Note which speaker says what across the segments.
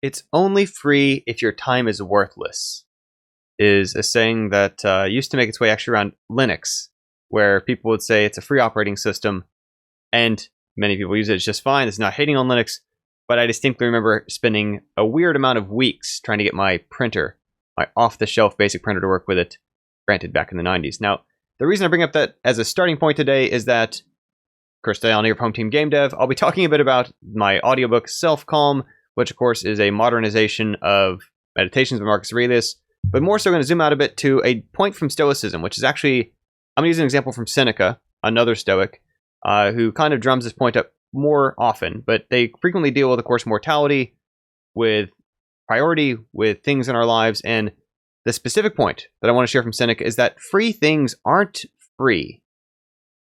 Speaker 1: It's only free if your time is worthless, is a saying that used to make its way actually around Linux, where people would say it's a free operating system, and many people use it. It's just fine. It's not hating on Linux, but I distinctly remember spending a weird amount of weeks trying to get my printer, my off-the-shelf basic printer, to work with it, granted back in the 90s. Now, the reason I bring up that as a starting point today is that, of course, today on here from Home Team Game Dev, I'll be talking a bit about my audiobook, Self-Calm, which, of course, is a modernization of Meditations by Marcus Aurelius, but more so going to zoom out a bit to a point from Stoicism, which is actually, I'm going to use an example from Seneca, another Stoic, who kind of drums this point up more often, but they frequently deal with, of course, mortality, with priority, with things in our lives, and the specific point that I want to share from Seneca is that free things aren't free,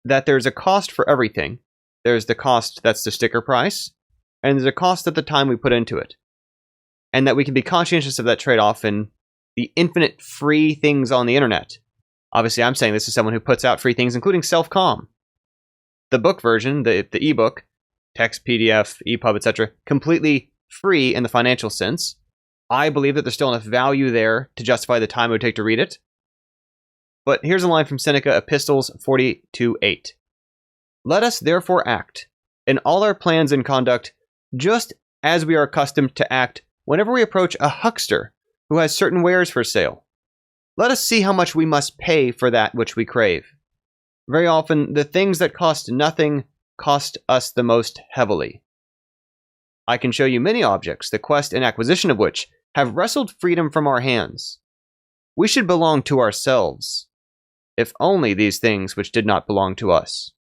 Speaker 1: that there's a cost for everything. There's the cost that's the sticker price, and there's a cost at the time we put into it. And that we can be conscientious of that trade-off in the infinite free things on the internet. Obviously, I'm saying this as someone who puts out free things, including Self-Calm. The book version, the ebook, text, PDF, EPUB, etc., completely free in the financial sense. I believe that there's still enough value there to justify the time it would take to read it. But here's a line from Seneca, Epistles 42:8. Let us therefore act in all our plans and conduct just as we are accustomed to act whenever we approach a huckster who has certain wares for sale. Let us see how much we must pay for that which we crave. Very often, the things that cost nothing cost us the most heavily. I can show you many objects, the quest and acquisition of which have wrestled freedom from our hands. We should belong to ourselves, if only these things which did not belong to us.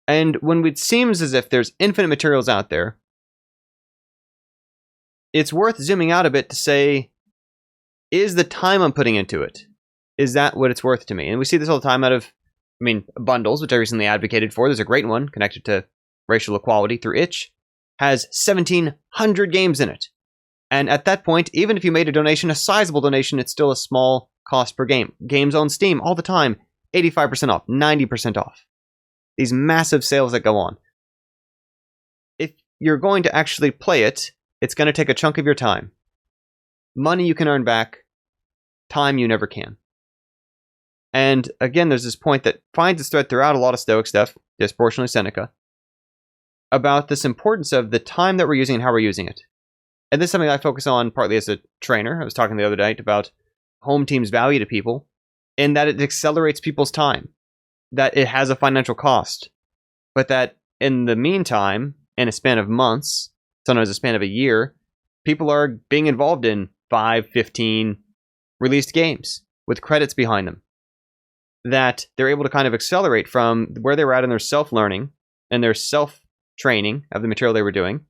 Speaker 1: And when it seems as if there's infinite materials out there, it's worth zooming out a bit to say, is the time I'm putting into it, is that what it's worth to me? And we see this all the time out of, Bundles, which I recently advocated for. There's a great one connected to racial equality through Itch, has 1,700 games in it. And at that point, even if you made a donation, a sizable donation, it's still a small cost per game. Games on Steam all the time, 85% off, 90% off. These massive sales that go on. If you're going to actually play it, it's going to take a chunk of your time. Money you can earn back, time you never can. And again, there's this point that finds its thread throughout a lot of Stoic stuff, disproportionately Seneca, about this importance of the time that we're using and how we're using it. And this is something I focus on partly as a trainer. I was talking the other night about Home Team's value to people, in that it accelerates people's time, that it has a financial cost, but that in the meantime, in a span of months, sometimes a span of a year, people are being involved in 5, 15 released games with credits behind them, that they're able to kind of accelerate from where they were at in their self-learning and their self-training of the material they were doing,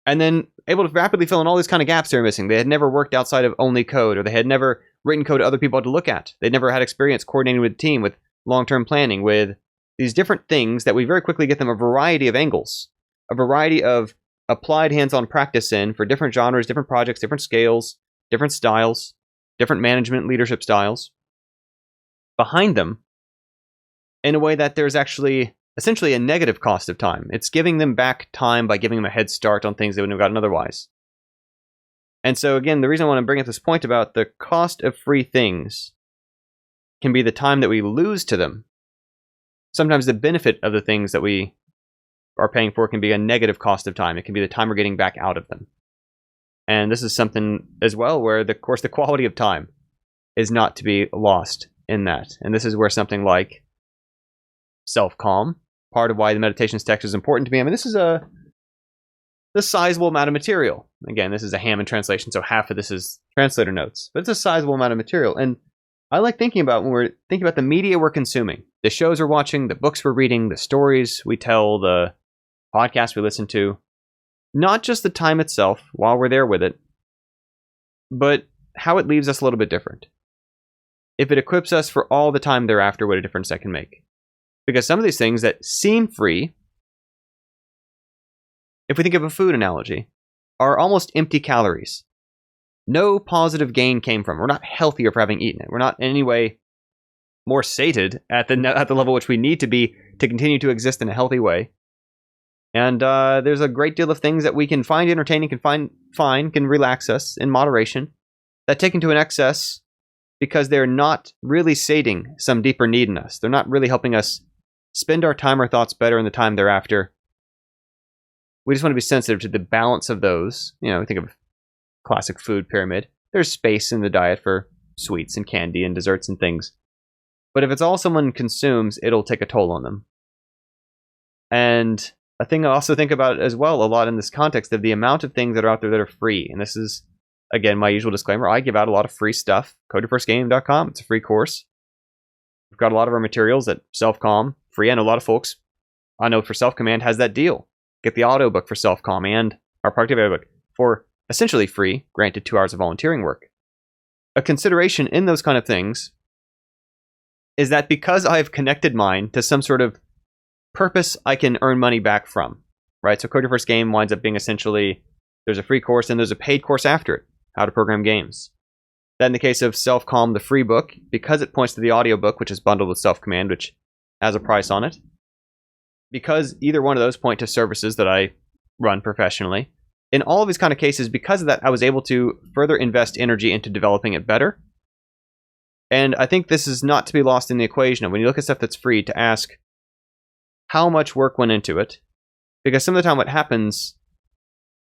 Speaker 1: and then able to rapidly fill in all these kind of gaps they were missing. They had never worked outside of only code, or they had never written code other people had to look at. They'd never had experience coordinating with a team, with long-term planning, with these different things that we very quickly get them a variety of angles, a variety of applied hands-on practice in for different genres, different projects, different scales, different styles, different management leadership styles behind them, in a way that there's actually essentially a negative cost of time. It's giving them back time by giving them a head start on things they wouldn't have gotten otherwise. And so again, the reason I want to bring up this point about the cost of free things can be the time that we lose to them. Sometimes the benefit of the things that we are paying for can be a negative cost of time. It can be the time we're getting back out of them. And this is something as well where, of course, the quality of time is not to be lost in that. And this is where something like Self-Calm, part of why the meditations text is important to me. This is a sizable amount of material. Again, this is a Hammond translation, so half of this is translator notes. But it's a sizable amount of material. And I like thinking about when we're thinking about the media we're consuming, the shows we're watching, the books we're reading, the stories we tell, the podcasts we listen to, not just the time itself while we're there with it, but how it leaves us a little bit different. If it equips us for all the time thereafter, what a difference that can make. Because some of these things that seem free, if we think of a food analogy, are almost empty calories. No positive gain came from it. We're not healthier for having eaten it. We're not in any way more sated at the level which we need to be to continue to exist in a healthy way. And there's a great deal of things that we can find entertaining, can relax us in moderation, that taken to an excess because they're not really sating some deeper need in us. They're not really helping us spend our time or thoughts better in the time thereafter. We just want to be sensitive to the balance of those. You know, we think of classic food pyramid. There's space in the diet for sweets and candy and desserts and things. But if it's all someone consumes, it'll take a toll on them. And a thing I also think about as well a lot in this context of the amount of things that are out there that are free. And this is, again, my usual disclaimer. I give out a lot of free stuff. CodeYourFirstGame.com. It's a free course. We've got a lot of our materials at Self-Calm free. I know a lot of folks I know for Self-Command has that deal. Get the audio book for Self-Calm and our productivity book for essentially free, granted 2 hours of volunteering work. A consideration in those kind of things is that because I've connected mine to some sort of purpose I can earn money back from, right? So Code Your First Game winds up being essentially, there's a free course and there's a paid course after it, how to program games. That in the case of Self-Calm, the free book, because it points to the audiobook, which is bundled with Self-Command, which has a price on it, because either one of those point to services that I run professionally, in all of these kind of cases, because of that, I was able to further invest energy into developing it better. And I think this is not to be lost in the equation of when you look at stuff that's free to ask how much work went into it. Because some of the time what happens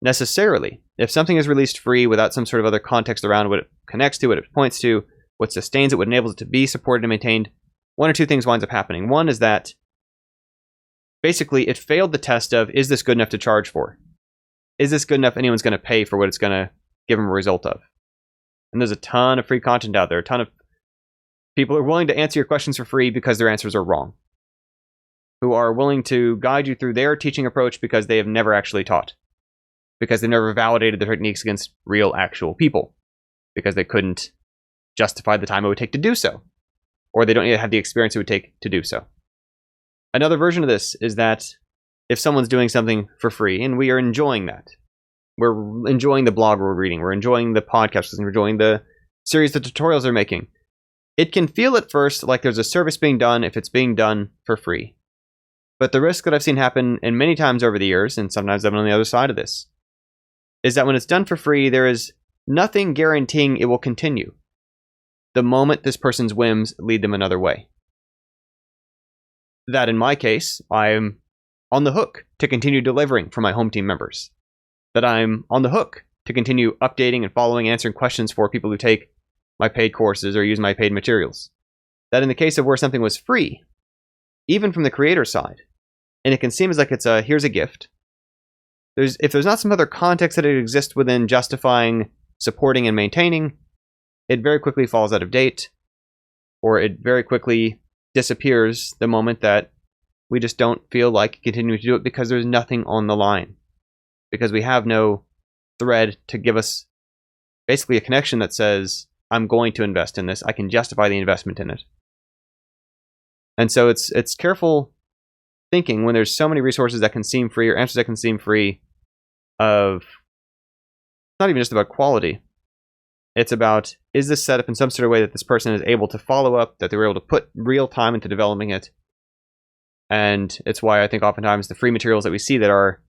Speaker 1: necessarily, if something is released free without some sort of other context around what it connects to, what it points to, what sustains it, what enables it to be supported and maintained, one or two things winds up happening. One is that basically it failed the test of, is this good enough to charge for? Is this good enough anyone's going to pay for what it's going to give them a result of? And there's a ton of free content out there, a ton of people who are willing to answer your questions for free because their answers are wrong, who are willing to guide you through their teaching approach because they have never actually taught, because they've never validated their techniques against real, actual people, because they couldn't justify the time it would take to do so, or they don't yet have the experience it would take to do so. Another version of this is that if someone's doing something for free, and we are enjoying that, we're enjoying the blog we're reading, we're enjoying the podcast, we're enjoying the series of tutorials they're making, it can feel at first like there's a service being done if it's being done for free. But the risk that I've seen happen in many times over the years, and sometimes I'm on the other side of this, is that when it's done for free, there is nothing guaranteeing it will continue the moment this person's whims lead them another way. That in my case, I'm on the hook to continue delivering for my home team members. That I'm on the hook to continue updating and following and answering questions for people who take my paid courses or use my paid materials. That in the case of where something was free, even from the creator side, and it can seem as like it's a, here's a gift. If there's not some other context that it exists within justifying, supporting, and maintaining, it very quickly falls out of date, or it very quickly disappears the moment that we just don't feel like continuing to do it because there's nothing on the line. Because we have no thread to give us basically a connection that says, I'm going to invest in this. I can justify the investment in it. And so it's careful thinking when there's so many resources that can seem free or answers that can seem free of not even just about quality. It's about, is this set up in some sort of way that this person is able to follow up, that they were able to put real time into developing it. And it's why I think oftentimes the free materials that we see that are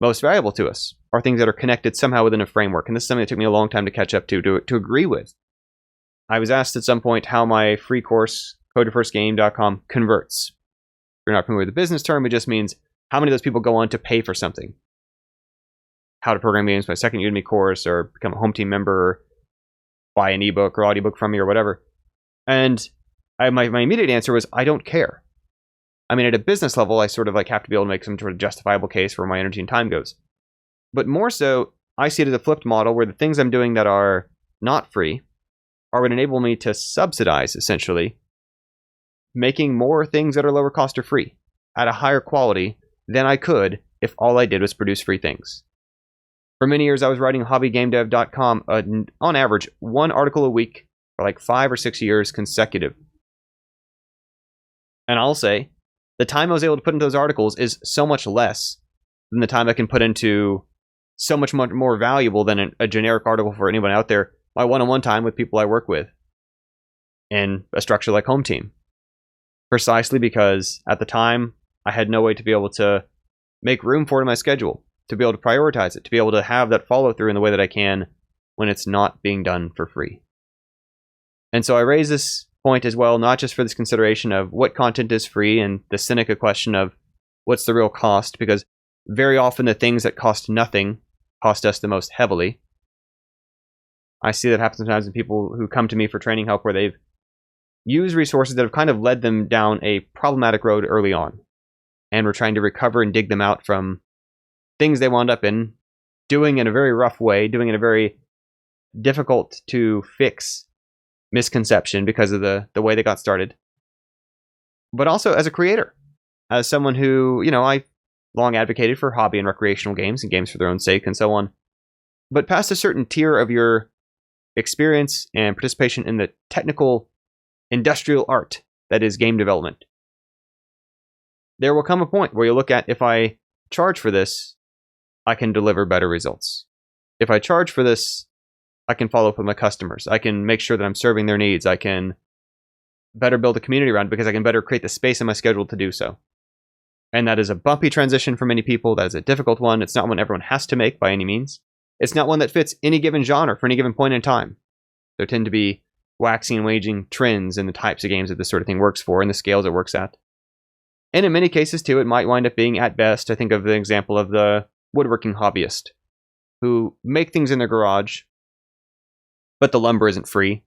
Speaker 1: most valuable to us are things that are connected somehow within a framework. And this is something that took me a long time to catch up to agree with. I was asked at some point how my free course, CodeYourFirstGame.com, converts. If you're not familiar with the business term, it just means how many of those people go on to pay for something. How to program games, my second Udemy course, or become a home team member, or buy an ebook or audiobook from me or whatever. And my immediate answer was, I don't care. I mean, at a business level, I sort of like have to be able to make some sort of justifiable case for where my energy and time goes. But more so, I see it as a flipped model where the things I'm doing that are not free are what enable me to subsidize, essentially, making more things that are lower cost or free at a higher quality than I could if all I did was produce free things. For many years, I was writing hobbygamedev.com on average 1 article a week for like 5 or 6 years consecutive. And I'll say, the time I was able to put into those articles is so much less than the time I can put into so much more valuable than a generic article for anyone out there. My one-on-one time with people I work with in a structure like Home Team. Precisely because at the time, I had no way to be able to make room for it in my schedule, to be able to prioritize it, to be able to have that follow through in the way that I can when it's not being done for free. And so I raise this point as well, not just for this consideration of what content is free and the Seneca question of what's the real cost, because very often the things that cost nothing cost us the most heavily. I see that happen sometimes in people who come to me for training help where they've used resources that have kind of led them down a problematic road early on. And we're trying to recover and dig them out from things they wound up in, doing in a very rough way, doing in a very difficult to fix misconception because of the way they got started. But also as a creator, as someone who, I long advocated for hobby and recreational games and games for their own sake and so on. But past a certain tier of your experience and participation in the technical industrial art that is game development, there will come a point where you look at, if I charge for this, I can deliver better results. If I charge for this, I can follow up with my customers. I can make sure that I'm serving their needs. I can better build a community around it because I can better create the space in my schedule to do so. And that is a bumpy transition for many people. That is a difficult one. It's not one everyone has to make by any means. It's not one that fits any given genre for any given point in time. There tend to be waxing and waging trends in the types of games that this sort of thing works for and the scales it works at. And in many cases, too, it might wind up being, at best, I think of the example of the woodworking hobbyist who make things in their garage, but the lumber isn't free.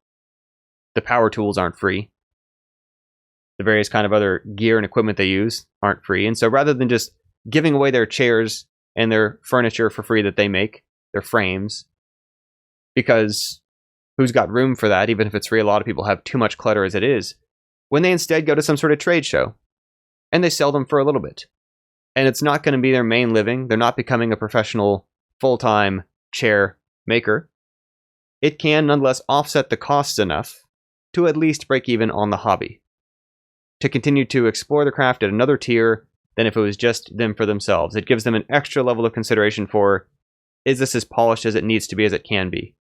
Speaker 1: The power tools aren't free. The various kind of other gear and equipment they use aren't free. And so rather than just giving away their chairs and their furniture for free that they make, their frames, because who's got room for that, even if it's free? A lot of people have too much clutter as it is. When they instead go to some sort of trade show and they sell them for a little bit, and it's not going to be their main living, they're not becoming a professional full-time chair maker, it can nonetheless offset the costs enough to at least break even on the hobby, to continue to explore the craft at another tier than if it was just them for themselves. It gives them an extra level of consideration for, is this as polished as it needs to be, as it can be?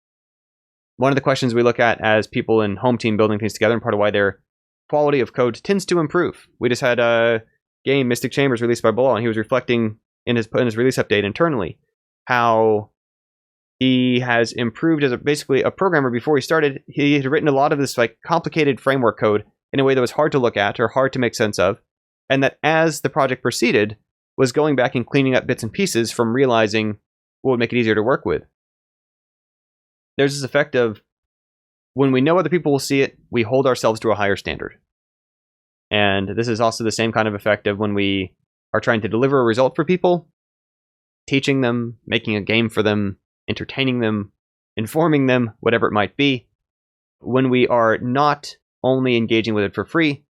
Speaker 1: One of the questions we look at as people in home team building things together, and part of why their quality of code tends to improve. We just had a game, Mystic Chambers, released by Bilal, and he was reflecting in his release update internally how he has improved as basically a programmer. Before he started, he had written a lot of this complicated framework code in a way that was hard to look at or hard to make sense of, and that as the project proceeded, was going back and cleaning up bits and pieces from realizing what would make it easier to work with. There's this effect of, when we know other people will see it, we hold ourselves to a higher standard. And this is also the same kind of effect of when we are trying to deliver a result for people, teaching them, making a game for them, entertaining them, informing them, whatever it might be. When we are not only engaging with it for free,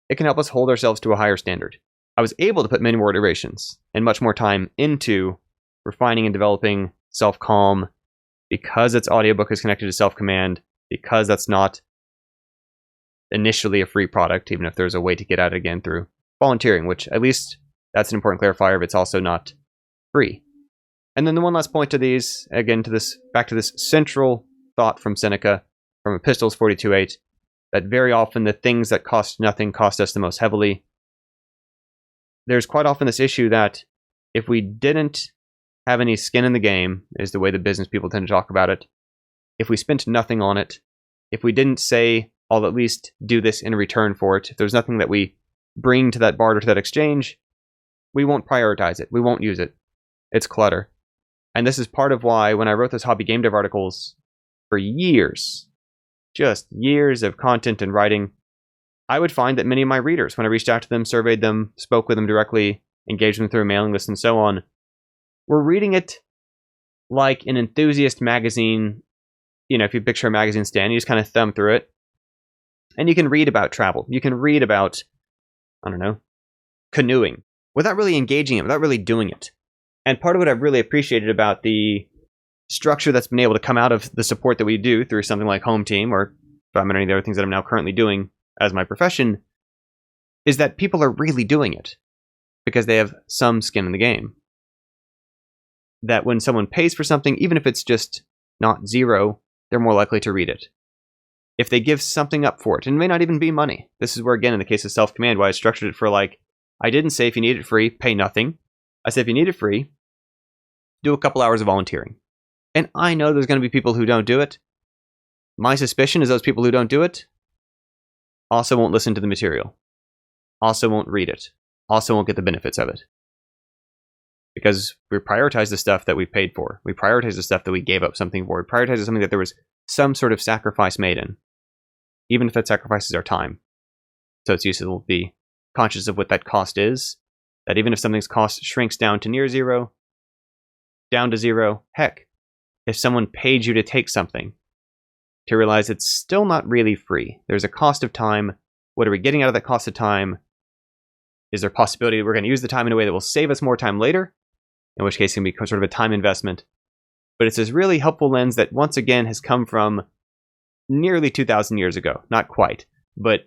Speaker 1: it can help us hold ourselves to a higher standard. I was able to put many more iterations and much more time into refining and developing Self-Calm because its audiobook is connected to Self-Command, because that's not initially a free product, even if there's a way to get at it again through volunteering, which at least that's an important clarifier if it's also not free. And then the one last point to these, again, back to this central thought from Seneca, from Epistles 42:8, that very often the things that cost nothing cost us the most heavily. There's quite often this issue that if we didn't have any skin in the game, is the way the business people tend to talk about it, if we spent nothing on it, if we didn't say, I'll at least do this in return for it, if there's nothing that we bring to that barter, to that exchange, we won't prioritize it. We won't use it. It's clutter. And this is part of why when I wrote those hobby game dev articles for years, just years of content and writing, I would find that many of my readers, when I reached out to them, surveyed them, spoke with them directly, engaged them through a mailing list and so on, were reading it like an enthusiast magazine. If you picture a magazine stand, you just kind of thumb through it, and you can read about travel. You can read about, canoeing, without really engaging it, without really doing it. And part of what I've really appreciated about the structure that's been able to come out of the support that we do through something like Home Team, or any of the other things that I'm now currently doing as my profession, is that people are really doing it because they have some skin in the game. That when someone pays for something, even if it's just not zero, they're more likely to read it. If they give something up for it, and it may not even be money. This is where, again, in the case of Self-Command, why I structured it for I didn't say if you need it free, pay nothing. I say if you need it free, do a couple hours of volunteering. And I know there's going to be people who don't do it. My suspicion is those people who don't do it also won't listen to the material, also won't read it, also won't get the benefits of it. Because we prioritize the stuff that we paid for. We prioritize the stuff that we gave up something for. We prioritize something that there was some sort of sacrifice made in, even if that sacrifice is our time. So it's useful to be conscious of what that cost is, that even if something's cost shrinks down to near zero, down to zero, heck, if someone paid you to take something, to realize it's still not really free. There's a cost of time. What are we getting out of that cost of time? Is there a possibility that we're going to use the time in a way that will save us more time later? In which case it can be sort of a time investment. But it's this really helpful lens that once again has come from nearly 2,000 years ago. Not quite, but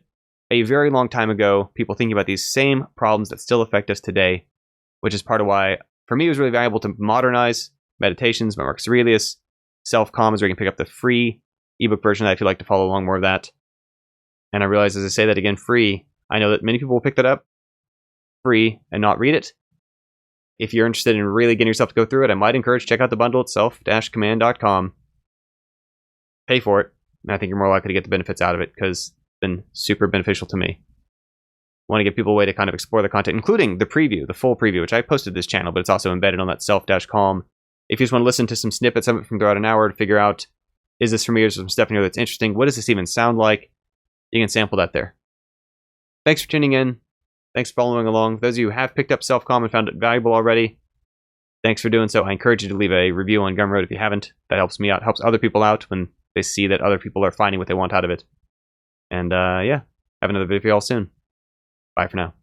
Speaker 1: a very long time ago, people thinking about these same problems that still affect us today, which is part of why, for me, it was really valuable to modernize Meditations by Marcus Aurelius. Self-Calm is where you can pick up the free ebook version if you'd like to follow along more of that. And I realize as I say that again, free, I know that many people will pick that up free and not read it. If you're interested in really getting yourself to go through it, I might encourage check out the bundle itself, command.com. Pay for it, and I think you're more likely to get the benefits out of it because it's been super beneficial to me. I want to give people a way to kind of explore the content, including the preview, the full preview, which I posted this channel, but it's also embedded on that self-calm. If you just want to listen to some snippets of it from throughout an hour to figure out, is this for me or is there some stuff in here that's interesting? What does this even sound like? You can sample that there. Thanks for tuning in. Thanks for following along. Those of you who have picked up Self-Calm and found it valuable already, thanks for doing so. I encourage you to leave a review on Gumroad if you haven't. That helps me out, helps other people out when they see that other people are finding what they want out of it. And yeah, have another video for you all soon. Bye for now.